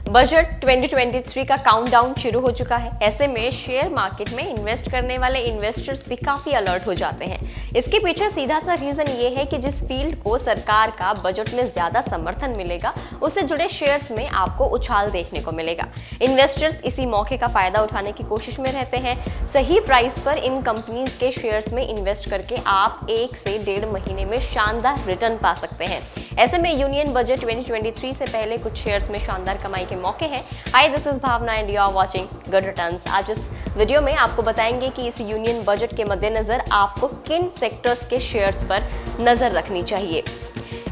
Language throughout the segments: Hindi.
बजट 2023 का काउंटडाउन शुरू हो चुका है। ऐसे में शेयर मार्केट में इन्वेस्ट करने वाले इन्वेस्टर्स भी काफी अलर्ट हो जाते हैं। इसके पीछे सीधा सा रीजन ये है कि जिस फील्ड को सरकार का बजट में ज्यादा समर्थन मिलेगा, उससे जुड़े शेयर्स में आपको उछाल देखने को मिलेगा। इन्वेस्टर्स इसी मौके का फायदा उठाने की कोशिश में रहते हैं। सही प्राइस पर इन कंपनीज के शेयर्स में इन्वेस्ट करके आप 1 से 1.5 महीने में शानदार रिटर्न पा सकते हैं। ऐसे में यूनियन बजट 2023 से पहले कुछ शेयर्स में शानदार कमाई के मौके हैं। Hi, this is Bhavna and you are watching good returns. आज इस वीडियो में आपको बताएंगे कि इस यूनियन बजट के मद्देनजर आपको किन सेक्टर्स के शेयर्स पर नजर रखनी चाहिए।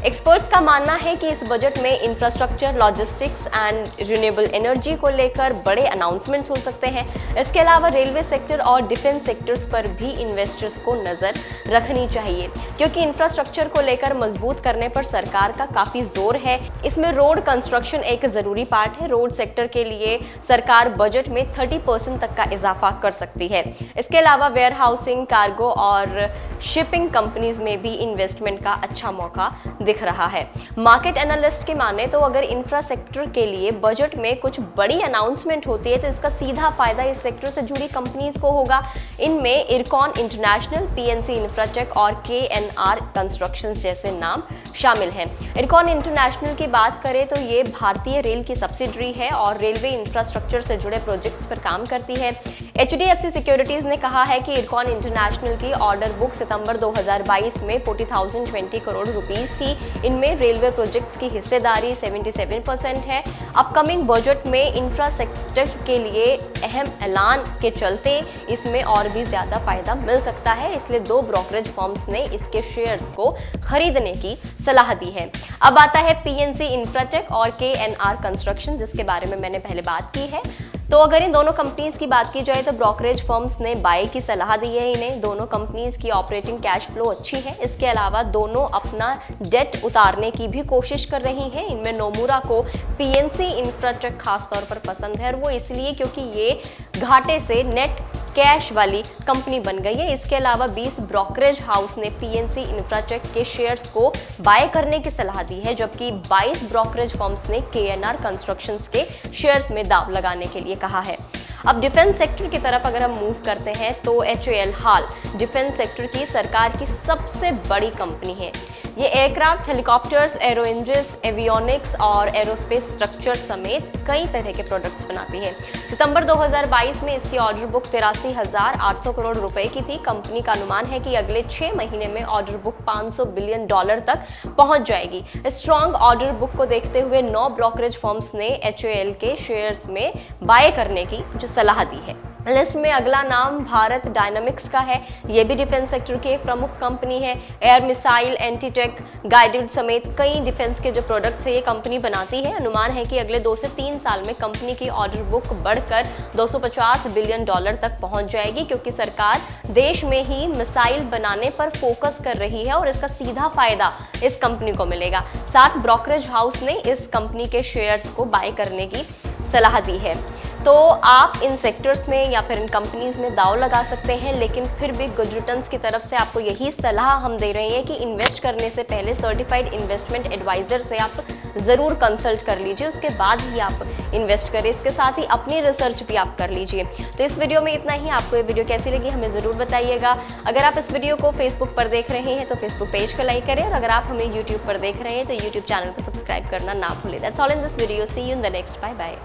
एक्सपर्ट्स का मानना है कि इस बजट में infrastructure, logistics and renewable energy को लेकर बड़े अनाउंसमेंट्स हो सकते हैं। इसके अलावा रेलवे सेक्टर और डिफेंस सेक्टर्स पर भी इन्वेस्टर्स को नजर रखनी चाहिए, क्योंकि इंफ्रास्ट्रक्चर को लेकर मजबूत करने पर सरकार का काफी जोर है। इसमें रोड कंस्ट्रक्शन एक जरूरी पार्ट है। रोड सेक्टर के लिए सरकार बजट में 30% तक का इजाफा कर सकती है। इसके अलावा वेयर हाउसिंग, कार्गो और शिपिंग कंपनीज में भी इन्वेस्टमेंट का अच्छा मौका दिख रहा है। मार्केट एनालिस्ट के माने तो अगर इंफ्रा सेक्टर के लिए बजट में कुछ बड़ी अनाउंसमेंट होती है तो इसका सीधा फायदा इस सेक्टर से जुड़ी कंपनीज को होगा। इनमें इरकॉन इंटरनेशनल, पीएनसी इंफ्राटेक और केएनआर कंस्ट्रक्शंस जैसे नाम शामिल हैं। इरकॉन इंटरनेशनल की बात करें तो ये भारतीय रेल की सब्सिडरी है और रेलवे इंफ्रास्ट्रक्चर से जुड़े प्रोजेक्ट्स पर काम करती है। एचडीएफसी सिक्योरिटीज ने कहा है कि इरकॉन इंटरनेशनल की ऑर्डर बुक सितंबर 2022 में 40,020 करोड़ रुपीस थी। इनमें रेलवे प्रोजेक्ट्स की हिस्सेदारी 77% है। अपकमिंग बजट में इंफ्रा सेक्टर के लिए अहम ऐलान के चलते इसमें और भी ज्यादा फायदा मिल सकता है, इसलिए 2 ब्रोकरेज फर्म्स ने इसके शेयर्स को खरीदने की सलाह दी है। अब आता है पीएनसी इंफ्राटेक और केएनआर कंस्ट्रक्शन, जिसके बारे में मैंने पहले बात की है। तो अगर इन दोनों कंपनीज की बात की जाए तो ब्रोकरेज फर्म्स ने बाय की सलाह दी है इन्हें। दोनों कंपनीज की ऑपरेटिंग कैश फ्लो अच्छी है। इसके अलावा दोनों अपना डेट उतारने की भी कोशिश कर रही हैं। इनमें नोमुरा को पीएनसी इंफ्राटेक खास तौर पर पसंद है, और वो इसलिए क्योंकि ये घाटे से नेट कैश वाली कंपनी बन गई है। इसके अलावा 20 ब्रोकरेज हाउस ने पीएनसी इंफ्राटेक के शेयर्स को बाय करने की सलाह दी है, जबकि 22 ब्रोकरेज फर्म्स ने केएनआर कंस्ट्रक्शंस के शेयर्स में दांव लगाने के लिए कहा है। अब डिफेंस सेक्टर की तरफ अगर हम मूव करते हैं तो एचएएल हाल डिफेंस सेक्टर की सरकार की सबसे बड़ी कंपनी है। ये aircraft, helicopters, arrow engines, avionics और एरोस्पेस स्ट्रक्चर समेत कई तरह के प्रोडक्ट्स बनाती है। सितंबर 2022 में इसकी ऑर्डर बुक 83,800 करोड़ रुपए की थी। कंपनी का अनुमान है कि अगले 6 महीने में ऑर्डर बुक $500 बिलियन तक पहुंच जाएगी। स्ट्रॉन्ग ऑर्डर बुक को देखते हुए 9 ब्रोकरेज फर्म्स ने एचएएल के शेयर्स में बाय करने की जो सलाह दी है। लिस्ट में अगला नाम भारत डायनामिक्स का है। यह भी डिफेंस सेक्टर की एक प्रमुख कंपनी है। एयर मिसाइल, एंटीटेक, गाइडेड समेत कई डिफेंस के जो प्रोडक्ट्स है ये कंपनी बनाती है। अनुमान है कि अगले 2 से 3 साल में कंपनी की ऑर्डर बुक बढ़कर $250 बिलियन तक पहुंच जाएगी, क्योंकि सरकार देश में ही मिसाइल बनाने पर फोकस कर रही है और इसका सीधा फायदा इस कंपनी को मिलेगा। 7 ब्रोकरेज हाउस ने इस कंपनी के शेयर्स को बाय करने की सलाह दी है। तो आप इन सेक्टर्स में या फिर इन कंपनीज में दांव लगा सकते हैं, लेकिन फिर भी गुड रिटर्न्स की तरफ से आपको यही सलाह हम दे रहे हैं कि इन्वेस्ट करने से पहले सर्टिफाइड इन्वेस्टमेंट एडवाइजर से आप ज़रूर कंसल्ट कर लीजिए, उसके बाद ही आप इन्वेस्ट करें। इसके साथ ही अपनी रिसर्च भी आप कर लीजिए। तो इस वीडियो में इतना ही। आपको ये वीडियो कैसी लगी हमें ज़रूर बताइएगा। अगर आप इस वीडियो को फेसबुक पर देख रहे हैं तो फेसबुक पेज को लाइक करें, और अगर आप हमें यूट्यूब पर देख रहे हैं तो यूट्यूब चैनल को सब्सक्राइब करना ना भूलें। That's all in this video. See you in the next. Bye bye.